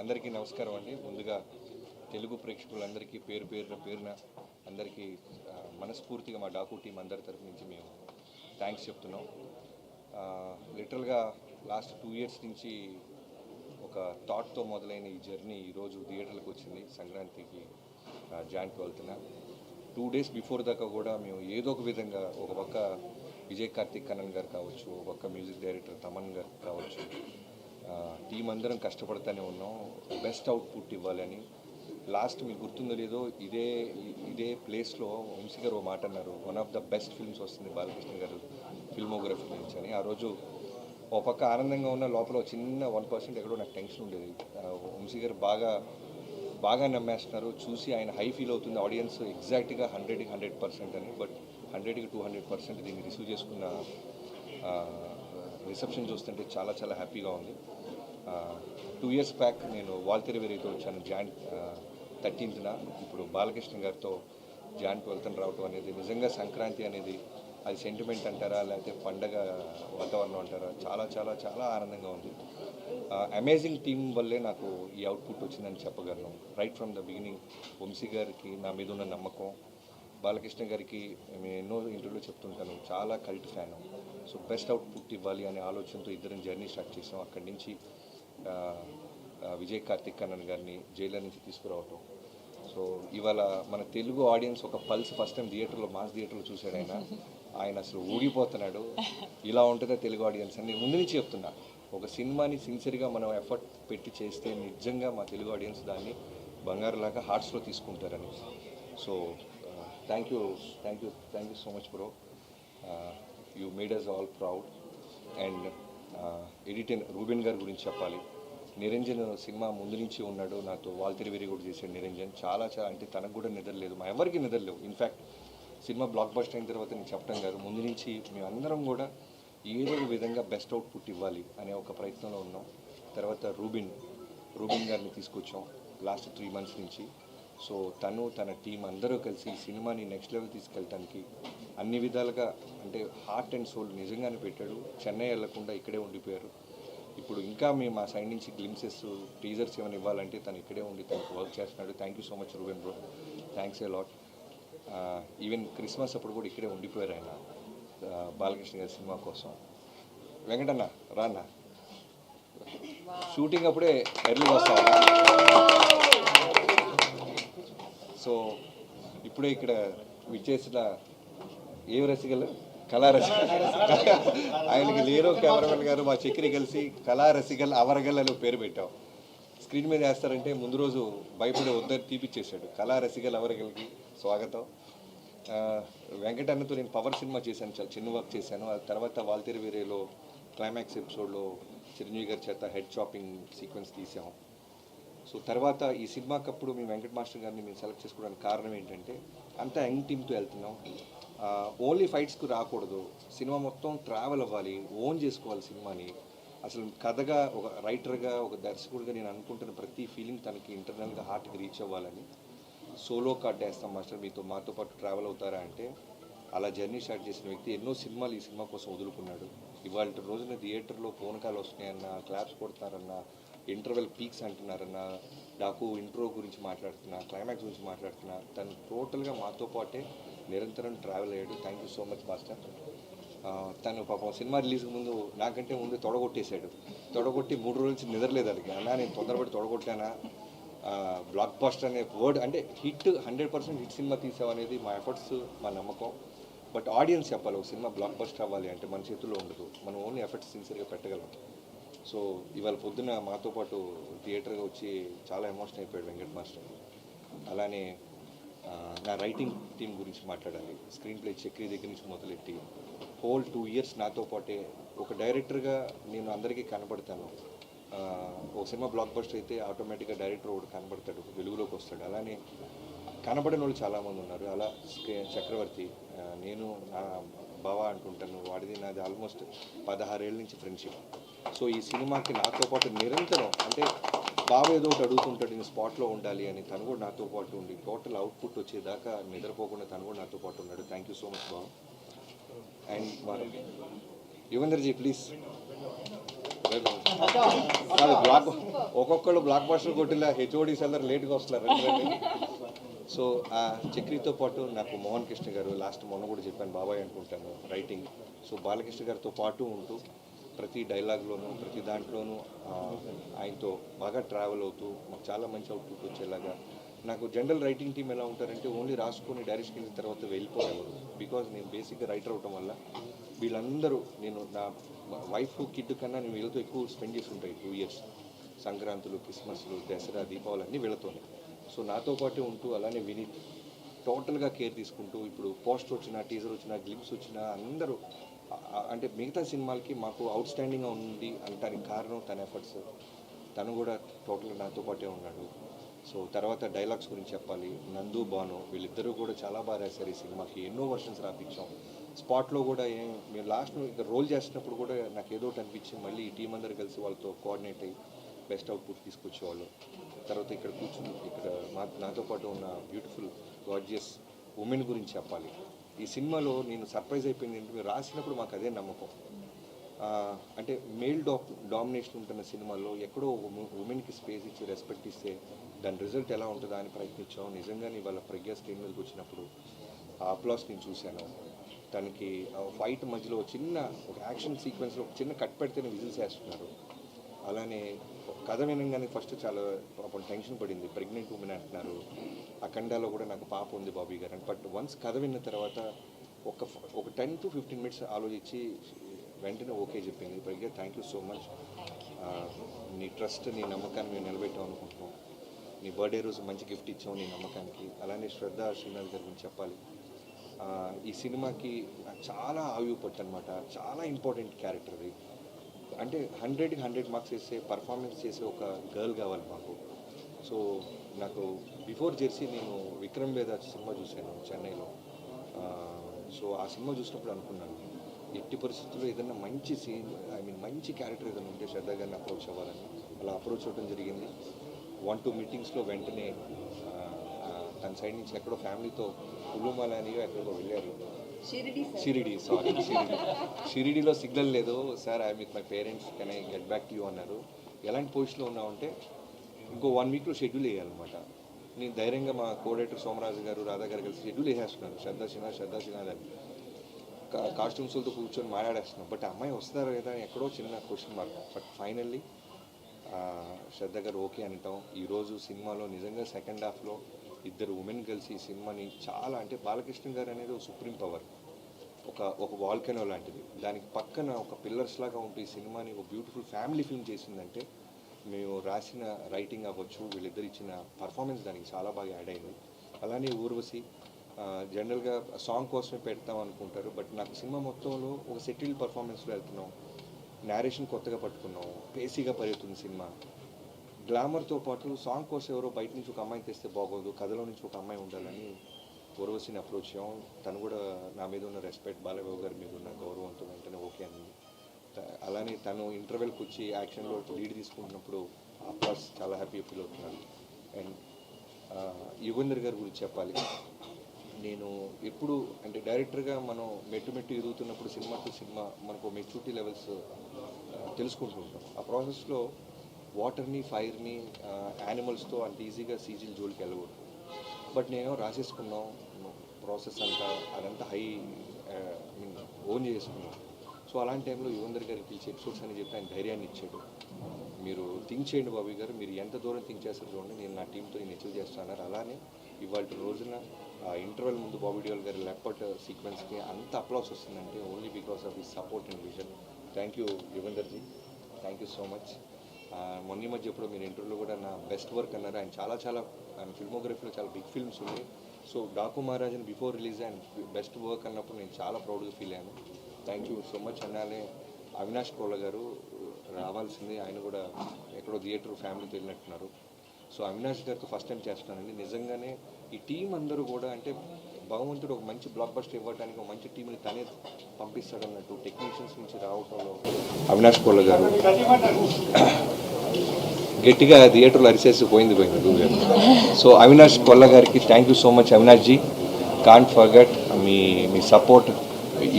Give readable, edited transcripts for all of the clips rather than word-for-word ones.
అందరికీ నమస్కారం అండి. ముందుగా తెలుగు ప్రేక్షకులందరికీ పేరున అందరికీ మనస్ఫూర్తిగా మా డాకు టీం అందరి తరఫు నుంచి మేము థ్యాంక్స్ చెప్తున్నాం. లిటరల్గా లాస్ట్ 2 years నుంచి ఒక థాట్తో మొదలైన ఈ జర్నీ ఈరోజు థియేటర్లకు వచ్చింది. సంక్రాంతికి జాన్ 12న 2 days బిఫోర్ దాకా కూడా మేము ఏదో ఒక విధంగా ఒక పక్క విజయ్ కార్తిక్ కన్నన్ గారు కావచ్చు, ఒక పక్క మ్యూజిక్ డైరెక్టర్ తమన్ గారు కావచ్చు, టీం అందరం కష్టపడుతూనే ఉన్నాం బెస్ట్ అవుట్పుట్ ఇవ్వాలని. లాస్ట్ మీకు గుర్తుందో లేదో ఇదే ప్లేస్లో వంశీ గారు ఓ మాట అన్నారు, one of the best films వస్తుంది బాలకృష్ణ గారు ఫిల్మోగ్రఫీ నుంచి అని. ఆ రోజు ఓ పక్క ఆనందంగా ఉన్న లోపల చిన్న 1% ఎక్కడో నాకు టెన్షన్ ఉండేది. వంశీ గారు బాగా నమ్మేస్తున్నారు, చూసి ఆయన హై ఫీల్ అవుతుంది ఆడియన్స్ ఎగ్జాక్ట్గా 100కి 100% అని. బట్ 100కి 200% దీన్ని రిసీవ్ చేసుకున్న రిసెప్షన్ చూస్తుంటే చాలా చాలా హ్యాపీగా ఉంది. 2 years బ్యాక్ నేను వాల్తెరి వెరీతో వచ్చాను జాన్ 13న. ఇప్పుడు బాలకృష్ణ గారితో జాన్ 12న రావటం అనేది నిజంగా సంక్రాంతి అనేది అది సెంటిమెంట్ అంటారా లేకపోతే పండగ వాతావరణం అంటారా, చాలా చాలా చాలా ఆనందంగా ఉంది. అమేజింగ్ టీం వల్లే నాకు ఈ అవుట్పుట్ వచ్చిందని చెప్పగలను. Right from the beginning Vamsi గారికి నా మీద ఉన్న నమ్మకం, బాలకృష్ణ గారికి మేము ఎన్నో ఇంటర్వ్యూలో చెప్తుంటాను చాలా cult fan. So best output ఇవ్వాలి అనే ఆలోచనతో ఇద్దరం జర్నీ స్టార్ట్ చేసాం. అక్కడి నుంచి విజయ్ కార్తిక్ కన్నన్ గారిని జైలర్ నుంచి తీసుకురావటం. సో ఇవాళ మన తెలుగు ఆడియన్స్ ఒక పల్స్ ఫస్ట్ టైం థియేటర్లో మాస్ థియేటర్లో చూశాడు. ఆయన అసలు ఊగిపోతున్నాడు. ఇలా ఉంటుందా తెలుగు ఆడియన్స్ అని ముందు నుంచి చెప్తున్నా. ఒక సినిమాని సిన్సియర్గా మనం ఎఫర్ట్ పెట్టి చేస్తే నిజంగా మా తెలుగు ఆడియన్స్ దాన్ని బంగారులాగా హార్ట్స్లో తీసుకుంటారని. So thank you so much bro. You made us all proud. And editor Ruben గారి గురించి చెప్పాలి. నిరంజన్ సినిమా ముందు నుంచి ఉన్నాడు నాతో, వాల్తెరి వెరీ కూడా చేశాడు నిరంజన్. చాలా అంటే తనకు కూడా నిద్రలేదు, మా ఎవరికి నిద్రలేవు. ఇన్ఫ్యాక్ట్ సినిమా బ్లాక్ బస్టర్ అయిన తర్వాత నేను చెప్పడం కాదు, ముందు నుంచి మేమందరం కూడా ఏదో ఒక విధంగా బెస్ట్ అవుట్పుట్ ఇవ్వాలి అనే ఒక ప్రయత్నంలో ఉన్నాం. తర్వాత రూబెన్ గారిని తీసుకొచ్చాం లాస్ట్ 3 months నుంచి. సో తన టీం అందరూ కలిసి సినిమాని నెక్స్ట్ లెవెల్ తీసుకెళ్ళటానికి అన్ని విధాలుగా అంటే హార్ట్ అండ్ సోల్ నిజంగానే పెట్టాడు. చెన్నై వెళ్లకుండా ఇక్కడే ఉండిపోయారు. ఇప్పుడు ఇంకా మేము మా సైడ్ నుంచి గ్లిమ్సెస్ టీజర్స్ ఏమైనా ఇవ్వాలంటే తను ఇక్కడే ఉండి తనకు వర్క్ చేస్తున్నాడు. Thank you so much Reuben bro, thanks a lot. Even Christmas అప్పుడు కూడా ఇక్కడే ఉండిపోయారు ఆయన బాలకృష్ణ గారి సినిమా కోసం. వెంకటన్న రాన్న షూటింగ్ అప్పుడే ఎర్లీ వస్తావా? సో ఇప్పుడే ఇక్కడ విచ్చేసిన ఏ రసికలు కళా రసికల్ ఆయనకి లేరో కెమెరామెన్ గారు మా చక్రి కలిసి కళా రసికల్ అవరగల్ అని పేరు పెట్టాం. స్క్రీన్ మీద వేస్తారంటే ముందు రోజు భయపడే వద్దని తీపిచ్చేసాడు. కళా రసికల్ అవరగల్కి స్వాగతం. వెంకటన్నతో నేను పవర్ సినిమా చేశాను, చాలా చిన్న వర్క్ చేశాను. ఆ తర్వాత వాల్తెరి వేరేలో క్లైమాక్స్ ఎపిసోడ్లో చిరంజీవి గారి చేత హెడ్ చాపింగ్ సీక్వెన్స్ తీసాం. సో తర్వాత ఈ సినిమాకప్పుడు మేము వెంకట మాస్టర్ గారిని మేము సెలెక్ట్ చేసుకోవడానికి కారణం ఏంటంటే అంతా యంగ్ టీమ్తో వెళ్తున్నాం. ఓన్లీ ఫైట్స్కు రాకూడదు, సినిమా మొత్తం ట్రావెల్ అవ్వాలి, ఓన్ చేసుకోవాలి సినిమాని. అసలు కథగా ఒక రైటర్గా ఒక దర్శకుడిగా నేను అనుకుంటున్న ప్రతి ఫీలింగ్ తనకి ఇంటర్నల్గా హార్ట్కి రీచ్ అవ్వాలని సోలో కార్డ్ వేస్తాం మాస్టర్, మాతో పాటు ట్రావెల్ అవుతారా అంటే అలా జర్నీ స్టార్ట్ చేసిన వ్యక్తి ఎన్నో సినిమాలు ఈ సినిమా కోసం వదులుకున్నాడు. ఇవాళ రోజున థియేటర్లో ఫోన్ కాల్ వస్తున్నాయన్నా, క్లాప్స్ కొడుతున్నారన్నా, ఇంటర్వెల్ పీక్స్ అంటున్నారన్నా, డాకు ఇంట్రో గురించి మాట్లాడుతున్నా, క్లైమాక్స్ గురించి మాట్లాడుతున్నా, తను టోటల్గా మాతో పాటే నిరంతరం ట్రావెల్ అయ్యాడు. Thank you so much master. తను పాపం సినిమా రిలీజ్ ముందు నాకంటే ముందు తొడగొట్టేశాడు. తొడగొట్టి 3 రోజుల నుంచి నిద్రలేదు అడిగి. అన్నా నేను తొందరపడి తొడగొట్టానా, బ్లాక్ బస్టర్ అనే వర్డ్ అంటే హిట్ 100% హిట్ సినిమా తీసావు అనేది మా ఎఫర్ట్స్, మా నమ్మకం. బట్ ఆడియన్స్ చెప్పాలి ఒక సినిమా బ్లాక్ బస్టర్ అవ్వాలి అంటే మన చేతుల్లో ఉండదు, మనం ఓన్లీ ఎఫర్ట్స్ సిన్సియర్గా పెట్టగలం. సో ఇవాళ పొద్దున్న మాతో పాటు థియేటర్గా వచ్చి చాలా ఎమోషనల్ అయిపోయాడు వెంకట్ మాస్టర్. అలానే నా రైటింగ్ టీం గురించి మాట్లాడాలి. స్క్రీన్ ప్లే చక్రి దగ్గర నుంచి మొదలెట్టి హోల్ 2 years నాతో పాటే ఒక డైరెక్టర్గా నేను అందరికీ కనబడతాను. ఒక సినిమా బ్లాక్ బస్టర్ అయితే ఆటోమేటిక్గా డైరెక్టర్ ఒకటి కనబడతాడు, వెలుగులోకి వస్తాడు. అలానే కనబడిన వాళ్ళు చాలామంది ఉన్నారు. అలా చక్రవర్తి, నేను నా బావ అంటుంటాను, వాడిది నాది ఆల్మోస్ట్ 16 ఏళ్ళ నుంచి ఫ్రెండ్షిప్. సో ఈ సినిమాకి నాతో పాటు నిరంతరం అంటే బావ ఏదో ఒకటి అడుగుతుంటాడు, నేను స్పాట్లో ఉండాలి అని, తను కూడా నాతో పాటు ఉండి టోటల్ అవుట్పుట్ వచ్చేదాకా నిద్రపోకుండా తను కూడా నాతో పాటు ఉన్నాడు. థ్యాంక్ యూ సో మచ్ బావ. అండ్ యువేందర్జీ ప్లీజ్ బ్లాక్ ఒక్కొక్కళ్ళు బ్లాక్ బస్టర్ కొట్టిలా హెచ్ఓడీస్ అందరు లేట్గా వస్తున్నారు. సో ఆ చక్రితో పాటు నాకు మోహన్ కృష్ణ గారు లాస్ట్ మొన్న కూడా చెప్పాను బాబాయ్ అనుకుంటాను రైటింగ్. సో బాలకృష్ణ గారితో పాటు ఉంటూ ప్రతి డైలాగ్లోనూ ప్రతి దాంట్లోనూ ఆయనతో బాగా ట్రావెల్ అవుతూ మాకు చాలా మంచి అవుట్పుట్ వచ్చేలాగా. నాకు జనరల్ రైటింగ్ టీం ఎలా ఉంటారంటే ఓన్లీ రాసుకొని డైరెక్ట్కి వెళ్ళిన తర్వాత వెళ్ళిపోయేవారు. బికాజ్ నేను బేసిక్గా రైటర్ అవటం వల్ల వీళ్ళందరూ నేను నా వైఫ్ కిడ్ కన్నా నేను వీళ్ళతో ఎక్కువ స్పెండ్ చేసి ఉంటాయి 2 years. సంక్రాంతులు, క్రిస్మస్లు, దసరా, దీపావళి అన్నీ వీళ్ళతోనే. సో నాతో పాటే ఉంటూ అలానే విని టోటల్గా కేర్ తీసుకుంటూ ఇప్పుడు పోస్ట్ వచ్చినా టీజర్ వచ్చినా గ్లిమ్స్ వచ్చినా అందరూ అంటే మిగతా సినిమాలకి మాకు అవుట్ స్టాండింగ్గా ఉంది అంటానికి కారణం తన ఎఫర్ట్స్. తను కూడా టోటల్గా నాతో పాటే ఉన్నాడు. సో తర్వాత డైలాగ్స్ గురించి చెప్పాలి. నందు, బాను వీళ్ళిద్దరూ కూడా చాలా బాగా రాశారు ఈ సినిమాకి. ఎన్నో వర్షన్స్ రాపించాం. స్పాట్లో కూడా మేము లాస్ట్ ఇక్కడ రోల్ చేస్తున్నప్పుడు కూడా నాకు ఏదో ఒకటి అనిపించింది. మళ్ళీ ఈ టీం అందరూ కలిసి వాళ్ళతో కోఆర్డినేట్ అయ్యి బెస్ట్ అవుట్పుట్ తీసుకొచ్చేవాళ్ళు. తర్వాత ఇక్కడ కూర్చుని ఇక్కడ నాతో పాటు ఉన్న బ్యూటిఫుల్ గార్జియస్ ఉమెన్ గురించి చెప్పాలి. ఈ సినిమాలో నేను సర్ప్రైజ్ అయిపోయింది ఏంటంటే మీరు రాసినప్పుడు మాకు అదే నమ్మకం. అంటే మేల్ డామినేషన్ ఉంటున్న సినిమాల్లో ఎక్కడో ఉమెన్కి స్పేస్ ఇచ్చి రెస్పెక్ట్ ఇస్తే దాని రిజల్ట్ ఎలా ఉంటుందా అని ప్రయత్నించాం. నిజంగానే ఇవాళ ప్రజ్ఞా స్క్రీన్ మీదకి వచ్చినప్పుడు ఆ అప్లాస్ నేను చూశాను. తనకి ఫైట్ మధ్యలో చిన్న ఒక యాక్షన్ సీక్వెన్స్లో ఒక చిన్న కట్ పెడితేనే విజిల్స్ వేస్తున్నారు. అలానే కథ వినగానే ఫస్ట్ చాలా పాపం టెన్షన్ పడింది. ప్రెగ్నెంట్ ఉమెన్ అంటున్నారు. అఖండాలో కూడా నాకు పాప ఉంది బాబీ గారు అని. బట్ వన్స్ కథ విన్న తర్వాత ఒక 10 to 15 minutes ఆలోచించి వెంటనే ఓకే చెప్పింది. ప్రజ్ఞ థ్యాంక్ యూ సో మచ్. నీ ట్రస్ట్, నీ నమ్మకాన్ని మేము నిలబెట్టాం అనుకుంటున్నాం. నీ బర్త్డే రోజు మంచి గిఫ్ట్ ఇచ్చాం నీ నమ్మకానికి. అలానే శ్రద్ధ శ్రీనాథ్ గారి గురించి చెప్పాలి. ఈ సినిమాకి చాలా ఆయుపట్టు అనమాట. చాలా ఇంపార్టెంట్ క్యారెక్టర్ అది. అంటే 100కి 100 మార్క్స్ వేసే పర్ఫార్మెన్స్ చేసే ఒక గర్ల్ కావాలి మాకు. సో నాకు బిఫోర్ జెర్సీ నేను విక్రమ్ వేద సినిమా చూశాను చెన్నైలో. సో ఆ సినిమా చూసినప్పుడు అనుకున్నాను ఎట్టి పరిస్థితుల్లో ఏదైనా మంచి సీన్ మంచి క్యారెక్టర్ ఏదైనా ఉంటే శ్రద్ధ గారిని అప్రోచ్ అవ్వాలని అలా అప్రోచ్ అవ్వడం జరిగింది. 1-2 మీటింగ్స్లో వెంటనే తన సైడ్ నుంచి ఎక్కడో ఫ్యామిలీతో కులుమాల అని ఎక్కడికో వెళ్ళారు. షిరిడీలో సిగ్నల్ లేదు sir, I with my parents, can I get back to you అన్నారు. ఎలాంటి పొజిషన్లో ఉన్నామంటే ఇంకో 1 weekలో షెడ్యూల్ వేయాలన్నమాట. నేను ధైర్యంగా మా కోడైటర్ సోమరాజు గారు, రాధా గారు కలిసి షెడ్యూల్ వేసేస్తున్నారు. శ్రద్ధ సిన్హా అని కాస్ట్యూమ్స్లతో కూర్చొని మాట్లాడేస్తున్నాం. బట్ అమ్మాయి వస్తారా లేదా ఎక్కడో చిన్న క్వశ్చన్ మార్క్. బట్ ఫైనల్లీ శ్రద్ధ గారు ఓకే అంటాం. ఈరోజు సినిమాలో నిజంగా సెకండ్ హాఫ్లో ఇద్దరు ఉమెన్ కలిసి ఈ సినిమాని చాలా అంటే బాలకృష్ణ గారు అనేది ఒక సుప్రీం పవర్, ఒక వాల్కెనో లాంటిది. దానికి పక్కన ఒక పిల్లర్స్ లాగా ఉంటూ ఈ సినిమాని ఒక బ్యూటిఫుల్ ఫ్యామిలీ ఫిల్మ్ చేసిందంటే మేము రాసిన రైటింగ్ అవ్వచ్చు, వీళ్ళిద్దరు ఇచ్చిన పర్ఫార్మెన్స్ దానికి చాలా బాగా యాడ్ అయింది. అలానే ఊర్వశి జనరల్గా సాంగ్ కోసమే పెడతాం అనుకుంటారు. బట్ నాకు సినిమా మొత్తంలో ఒక సెటిల్డ్ పర్ఫార్మెన్స్లో వెళ్తున్నాం. నేరేషన్ కొత్తగా పట్టుకున్నాం. పేసీగా పరిగెత్తుంది సినిమా. గ్లామర్తో పాటు సాంగ్ కోసం ఎవరో బయట నుంచి ఒక అమ్మాయిని తెస్తే బాగోదు, కథలో నుంచి ఒక అమ్మాయి ఉండాలని ఊర్వశిని అప్రోచ్ అయ్యాం. తను కూడా నా మీద ఉన్న రెస్పెక్ట్, బాలబాబు గారి మీద ఉన్న గౌరవంతో వెంటనే ఓకే అనింది. అలానే తను ఇంటర్వెల్కి వచ్చి యాక్షన్లో లీడ్ తీసుకుంటున్నప్పుడు అప్లాస్ చాలా హ్యాపీ ఫీల్ అవుతున్నాను. అండ్ యుగంధర్ గారి గురించి చెప్పాలి. నేను ఎప్పుడు అంటే డైరెక్టర్గా మనం మెట్టు ఎదుగుతున్నప్పుడు సినిమా టు సినిమా మనకు మెచ్యూరిటీ లెవెల్స్ తెలుసుకుంటుంటాం. ఆ ప్రాసెస్లో వాటర్ని, ఫైర్ని, యానిమల్స్తో అంత ఈజీగా సీజీల జోలికి వెళ్ళకూడదు. బట్ నేను రాసేసుకున్నాం ప్రాసెస్ అంతా, అదంతా ఓన్ చేసుకున్నాం. సో అలాంటి టైంలో యుగంధర్ గారికి పిలిచి ఎపిసోడ్స్ అని చెప్పి ఆయన ధైర్యాన్ని ఇచ్చాడు. మీరు థింక్ చేయండి బాబీ గారు, మీరు ఎంత దూరం థింక్ చేస్తారు చూడండి, నేను నా టీంతో నేను అచీవ్ చేస్తాను. అలానే ఇవాళ రోజున ఇంటర్వెల్ ముందు బాబీ డియోల్ గారి లెపర్ట్ సీక్వెన్స్కి అంత అప్లాస్ వస్తుందంటే only because of his support and vision. Thank you యుగంధర్జీ, థ్యాంక్ యూ సో మచ్. మొన్న మధ్య ఎప్పుడో మీరు ఇంటర్వ్యూలో కూడా నా బెస్ట్ వర్క్ అన్నారు. ఆయన ఫిల్మోగ్రఫీలో చాలా బిగ్ ఫిల్మ్స్ ఉన్నాయి. సో డాకు మహారాజ్ అని బిఫోర్ రిలీజ్ ఆయన బెస్ట్ వర్క్ అన్నప్పుడు నేను చాలా ప్రౌడ్గా ఫీల్ అయ్యాను. Thank you so much. అన్నాలే అవినాష్ కోళ్ళ గారు రావాల్సింది, ఆయన కూడా ఎక్కడో థియేటర్ ఫ్యామిలీతో వెళ్ళినట్టున్నారు. సో అవినాష్ గారితో ఫస్ట్ టైం చేస్తున్నానండి. నిజంగానే ఈ టీం అందరూ కూడా అంటే భగవంతుడు ఒక మంచి బ్లాక్ బస్టర్ ఇవ్వడానికి ఒక మంచి టీంని తనే పంపిస్తాడన్నట్టు టెక్నీషియన్స్ నుంచి రావటంలో అవినాష్ కోళ్ళ గారు గట్టిగా థియేటర్లో అరిసేసి పోయింది. సో అవినాష్ కొల్ల గారికి thank you so much. Avinash ji, can't forget మీ సపోర్ట్,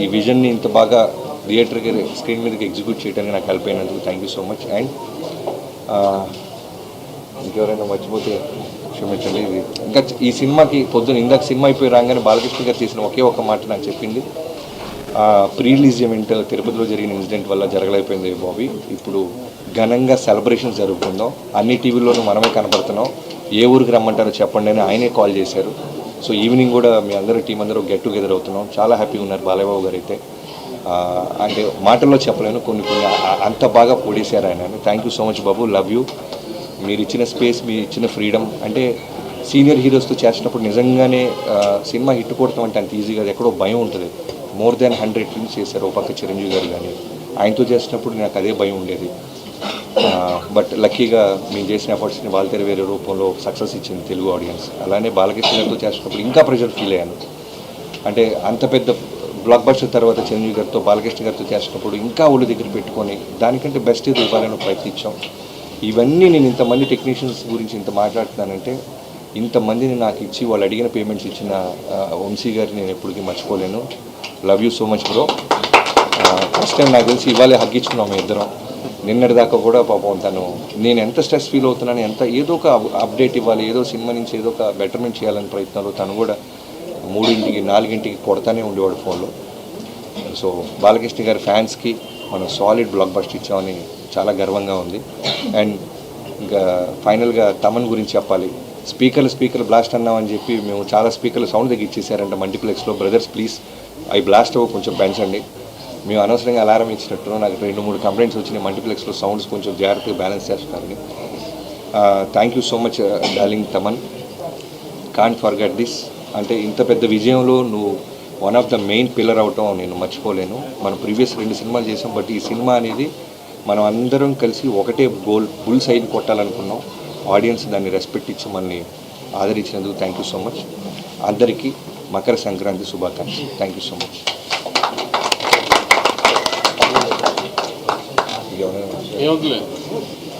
ఈ విజన్ని ఇంత బాగా థియేటర్కి స్క్రీన్ మీదకి ఎగ్జిక్యూట్ చేయడానికి నాకు హెల్ప్ అయినందుకు thank you so much. And ఇంకెవరైనా మర్చిపోతే క్షమించండి. ఇది ఇంకా ఈ సినిమాకి పొద్దున ఇందాక సినిమా అయిపోయి రాగానే బాలకృష్ణ గారు చేసిన ఒకే ఒక మాట నాకు చెప్పింది, ప్రీ రిలీజ్ ఈవెంట్ తిరుపతిలో జరిగిన ఇన్సిడెంట్ వల్ల జరగలేకపోయింది బాబీ, ఇప్పుడు ఘనంగా సెలబ్రేషన్స్ జరుగుతుందాం, అన్ని టీవీల్లోనూ మనమే కనపడుతున్నాం, ఏ ఊరికి రమ్మంటారో చెప్పండి అని ఆయనే కాల్ చేశారు. సో ఈవినింగ్ కూడా మీ అందరూ టీం అందరూ గెట్ టుగెదర్ అవుతున్నాం. చాలా హ్యాపీగా ఉన్నారు బాలయ్యబాబు గారు అయితే. అంటే మాటల్లో చెప్పలేను, కొన్ని అంత బాగా పొడిశారు ఆయన. Thank you so much Babu, love you. మీరు ఇచ్చిన స్పేస్, మీరు ఇచ్చిన ఫ్రీడమ్, అంటే సీనియర్ హీరోస్తో చేసినప్పుడు నిజంగానే సినిమా హిట్ కొడతాం అంటే అంత ఈజీగా ఎక్కడో భయం ఉంటుంది. మోర్ దాన్ 100 ఫిల్మ్స్ చేశారు ఒక పక్క చిరంజీవి గారు, కానీ ఆయనతో చేసినప్పుడు నాకు అదే భయం ఉండేది. బట్ లక్కీగా మేము చేసిన ఎఫర్ట్స్ని వాళ్ళ వేరే రూపంలో సక్సెస్ ఇచ్చింది తెలుగు ఆడియన్స్. అలానే బాలకృష్ణ గారితో చేసినప్పుడు ఇంకా ప్రెషర్ ఫీల్ అయ్యాను. అంటే అంత పెద్ద బ్లాక్ బస్టర్ తర్వాత చిరంజీవి గారితో బాలకృష్ణ గారితో చేసినప్పుడు ఇంకా ఒళ్ళు దగ్గర పెట్టుకొని దానికంటే బెస్ట్ ఇది ఇవ్వాలని ప్రయత్నించాం. ఇవన్నీ నేను ఇంతమంది టెక్నీషియన్స్ గురించి ఇంత మాట్లాడుతున్నానంటే, ఇంతమందిని నాకు ఇచ్చి వాళ్ళు అడిగిన పేమెంట్స్ ఇచ్చిన వంశీ గారిని నేను ఎప్పటికీ మర్చిపోలేను. Love you so much bro. First time నాకు తెలిసి ఇవాళే హగ్గించుకున్నాం మేము ఇద్దరం. నిన్నటి దాకా కూడా పాపం తను, నేను ఎంత స్ట్రెస్ ఫీల్ అవుతున్నాను, ఎంత ఏదో ఒక అప్డేట్ ఇవ్వాలి, ఏదో సినిమా నుంచి ఏదో ఒక బెటర్మెంట్ చేయాలని ప్రయత్నాలు, తను కూడా 3 4 కొడతానే ఉండేవాడు ఫోన్లో. సో బాలకృష్ణ గారి ఫ్యాన్స్కి మనం సాలిడ్ బ్లాక్ బస్టర్ ఇచ్చామని చాలా గర్వంగా ఉంది. అండ్ ఇంకా ఫైనల్గా తమన్ గురించి చెప్పాలి. స్పీకర్లు బ్లాస్ట్ అన్నామని చెప్పి మేము చాలా స్పీకర్లు సౌండ్ తగ్గించేసారంట మల్టీప్లెక్స్లో. బ్రదర్స్ ప్లీజ్ అవి బ్లాస్ట్ అవ్వ కొంచెం పెంచండి. మేము అనవసరంగా అలారం ఇచ్చినట్టు నాకు 2-3 కంప్లైంట్స్ వచ్చినాయి, మల్టీప్లెక్స్లో సౌండ్స్ కొంచెం జాగ్రత్తగా బ్యాలెన్స్ చేస్తున్నారని. Thank you so much darling Thaman, can't forget this. అంటే ఇంత పెద్ద విజయంలో నువ్వు one of the main pillar అవటం నేను మర్చిపోలేను. మనం ప్రీవియస్ 2 సినిమాలు చేసాం, బట్ ఈ సినిమా అనేది మనం అందరం కలిసి ఒకటే గోల్, బుల్ సైడ్ కొట్టాలనుకున్నాం. ఆడియన్స్ దాన్ని రెస్పెక్ట్ ఇచ్చి మనల్ని ఆదరించినందుకు థ్యాంక్ యూ సో మచ్. అందరికీ మకర సంక్రాంతి శుభాకాంక్షలు. Thank you so much. ఏమవుతుంది